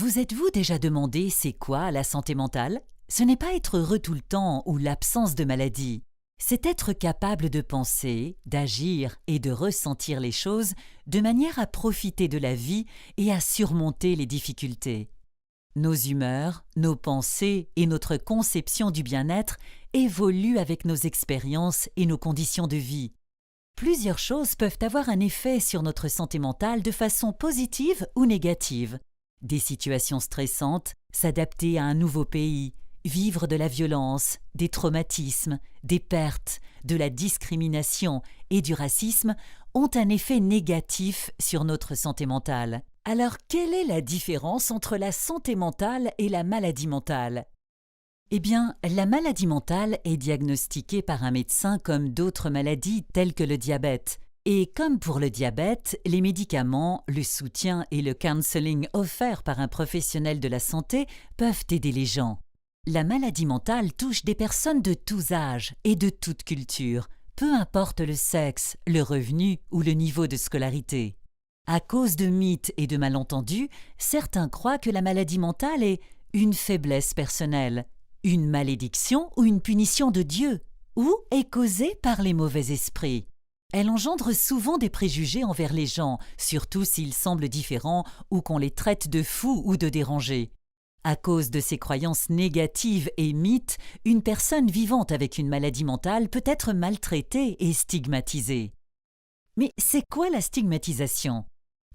Vous êtes-vous déjà demandé c'est quoi la santé mentale? Ce n'est pas être heureux tout le temps ou l'absence de maladie. C'est être capable de penser, d'agir et de ressentir les choses de manière à profiter de la vie et à surmonter les difficultés. Nos humeurs, nos pensées et notre conception du bien-être évoluent avec nos expériences et nos conditions de vie. Plusieurs choses peuvent avoir un effet sur notre santé mentale de façon positive ou négative. Des situations stressantes, s'adapter à un nouveau pays, vivre de la violence, des traumatismes, des pertes, de la discrimination et du racisme ont un effet négatif sur notre santé mentale. Alors, quelle est la différence entre la santé mentale et la maladie mentale? Eh bien, la maladie mentale est diagnostiquée par un médecin comme d'autres maladies telles que le diabète. Et comme pour le diabète, les médicaments, le soutien et le counseling offerts par un professionnel de la santé peuvent aider les gens. La maladie mentale touche des personnes de tous âges et de toute culture, peu importe le sexe, le revenu ou le niveau de scolarité. À cause de mythes et de malentendus, certains croient que la maladie mentale est une faiblesse personnelle, une malédiction ou une punition de Dieu, ou est causée par les mauvais esprits. Elle engendre souvent des préjugés envers les gens, surtout s'ils semblent différents ou qu'on les traite de fous ou de dérangés. À cause de ces croyances négatives et mythes, une personne vivant avec une maladie mentale peut être maltraitée et stigmatisée. Mais c'est quoi la stigmatisation?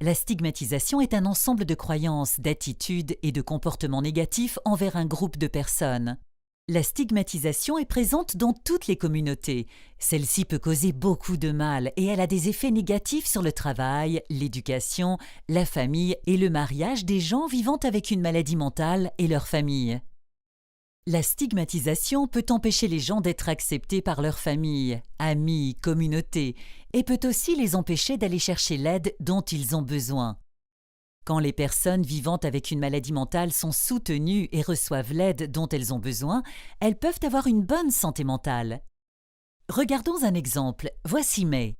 La stigmatisation est un ensemble de croyances, d'attitudes et de comportements négatifs envers un groupe de personnes. La stigmatisation est présente dans toutes les communautés. Celle-ci peut causer beaucoup de mal et elle a des effets négatifs sur le travail, l'éducation, la famille et le mariage des gens vivant avec une maladie mentale et leur famille. La stigmatisation peut empêcher les gens d'être acceptés par leur famille, amis, communauté, et peut aussi les empêcher d'aller chercher l'aide dont ils ont besoin. Quand les personnes vivant avec une maladie mentale sont soutenues et reçoivent l'aide dont elles ont besoin, elles peuvent avoir une bonne santé mentale. Regardons un exemple. Voici May.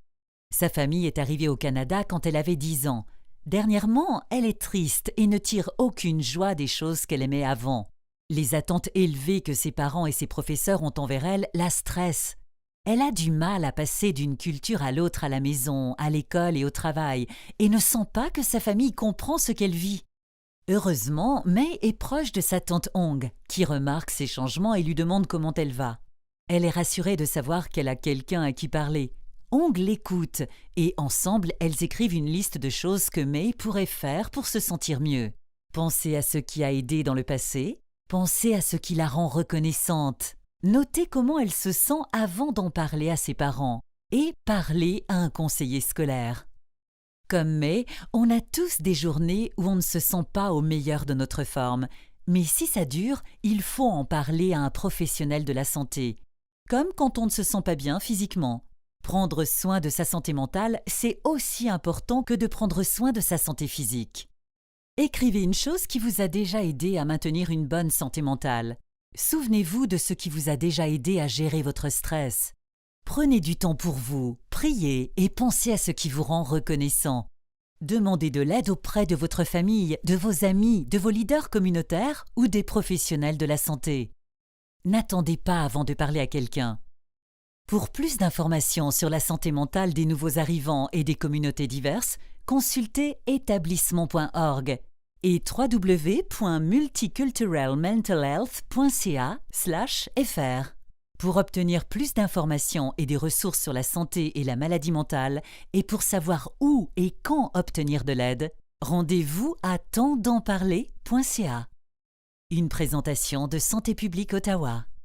Sa famille est arrivée au Canada quand elle avait 10 ans. Dernièrement, elle est triste et ne tire aucune joie des choses qu'elle aimait avant. Les attentes élevées que ses parents et ses professeurs ont envers elle la stressent. Elle a du mal à passer d'une culture à l'autre à la maison, à l'école et au travail, et ne sent pas que sa famille comprend ce qu'elle vit. Heureusement, May est proche de sa tante Hong, qui remarque ces changements et lui demande comment elle va. Elle est rassurée de savoir qu'elle a quelqu'un à qui parler. Hong l'écoute, et ensemble, elles écrivent une liste de choses que May pourrait faire pour se sentir mieux. Penser à ce qui a aidé dans le passé, penser à ce qui la rend reconnaissante. Notez comment elle se sent avant d'en parler à ses parents et parler à un conseiller scolaire. Comme May, on a tous des journées où on ne se sent pas au meilleur de notre forme, mais si ça dure, il faut en parler à un professionnel de la santé. Comme quand on ne se sent pas bien physiquement. Prendre soin de sa santé mentale, c'est aussi important que de prendre soin de sa santé physique. Écrivez une chose qui vous a déjà aidé à maintenir une bonne santé mentale. Souvenez-vous de ce qui vous a déjà aidé à gérer votre stress. Prenez du temps pour vous, priez et pensez à ce qui vous rend reconnaissant. Demandez de l'aide auprès de votre famille, de vos amis, de vos leaders communautaires ou des professionnels de la santé. N'attendez pas avant de parler à quelqu'un. Pour plus d'informations sur la santé mentale des nouveaux arrivants et des communautés diverses, consultez établissement.org et www.multiculturalmentalhealth.ca/fr. Pour obtenir plus d'informations et des ressources sur la santé et la maladie mentale et pour savoir où et quand obtenir de l'aide, rendez-vous à tempsdenparler.ca. Une présentation de Santé publique Ottawa.